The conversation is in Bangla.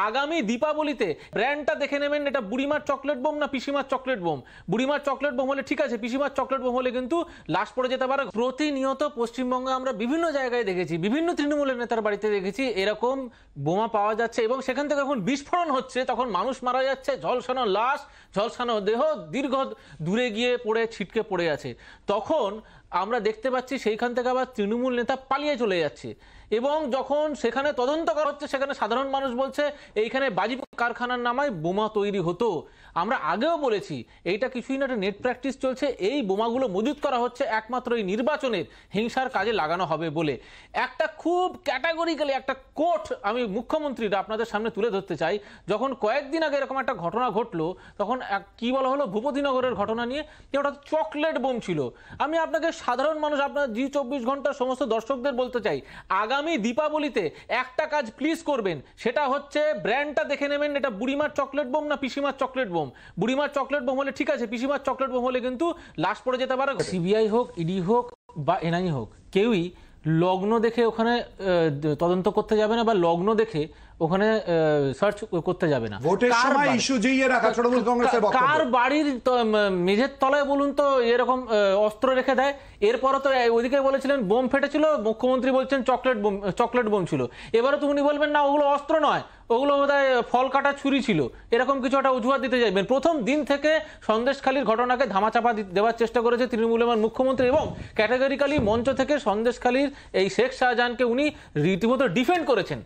আগামী দীপাবলিতে ব্র্যান্ডটা দেখে নেবেন, এটা বুড়িমার চকলেট বোম না পিসিমার চকলেট বোম। বুড়িমার চকলেট বোম হলে ঠিক আছে, পিসিমার চকলেট বোম হলে কিন্তু লাশ পড়ে যেতে পারে। প্রতিনিয়ত পশ্চিমবঙ্গে আমরা বিভিন্ন জায়গায় দেখেছি, বিভিন্ন তৃণমূলের নেতার বাড়িতে দেখেছি এরকম বোমা পাওয়া যাচ্ছে এবং সেখান থেকে যখন বিস্ফোরণ হচ্ছে তখন মানুষ মারা যাচ্ছে, ঝলসানো লাশ, ঝলসানো দেহ দীর্ঘ দূরে গিয়ে পড়ে ছিটকে পড়ে আছে। তখন আমরা দেখতে পাচ্ছি সেইখান থেকে আবার তৃণমূল নেতা পালিয়ে চলে যাচ্ছে এবং যখন সেখানে তদন্ত করা হচ্ছে সেখানে সাধারণ মানুষ বলছে এইখানে বাজিপুর কারখানার নামায় বোমা তৈরি হতো। আমরা আগেও বলেছি এইটা কিছুই না, একটা নেট প্র্যাকটিস চলছে। এই বোমাগুলো মজুত করা হচ্ছে একমাত্র এই নির্বাচনের হিংসার কাজে লাগানো হবে বলে। একটা খুব ক্যাটাগরিক্যালি একটা কোট আমি মুখ্যমন্ত্রীরা আপনাদের সামনে তুলে ধরতে চাই। যখন কয়েকদিন আগে এরকম একটা ঘটনা ঘটলো তখন কি বলা হলো, ভূপতিনগরের ঘটনা নিয়ে, যে ওটা চকলেট বোম ছিল। আমি আপনাকে সাধারণ মানুষ, আপনার জি24 ঘন্টার সমস্ত দর্শকদের বলতে চাই, আগামী দীপাবলিতে একটা কাজ প্লিজ করবেন, সেটা হচ্ছে ব্র্যান্ডটা দেখে নেবেন, এটা বুড়িমার চকলেট বোম না পিসিমার চকলেট বোম। বুড়িমার চকলেট বোম হলে ঠিক আছে, পিসিমার চকলেট বোম হলে কিন্তু লাশ পড়ে যেতে পারে। সিবিআই হোক, ইডি হোক বা এনআই হোক, কেউই লগ্ন দেখে ওখানে তদন্ত করতে যাবে না বা লগ্ন দেখে ওখানে সার্চ করতে যাবে না। ভোটের সময় ইস্যু জিইয়ে রাখা তৃণমূল কংগ্রেসের বক্তব্য। কার বাড়ির মেঝের তলায় বলুন তো এরকম অস্ত্র রেখে দেয়? এরপরও তো ওইদিকে বলেছিলেন বোম ফেটেছিল, মুখ্যমন্ত্রী বলছেন চকলেট বোম ছিল। এবারে তো উনি বলবেন না ওগুলো অস্ত্র নয়, ওগুলো বোধহয় ফল কাটা ছুরি ছিল, এরকম কিছু একটা অজুহাত দিতে যাবেন। প্রথম দিন থেকে সন্দেশখালীর ঘটনাকে ধামাচাপা দেওয়ার চেষ্টা করেছে তৃণমূলের মুখ্যমন্ত্রী এবং ক্যাটাগরিক্যালি মঞ্চ থেকে সন্দেশখালীর এই শেখ শাহজাহানকে উনি রীতিমতো ডিফেন্ড করেছেন।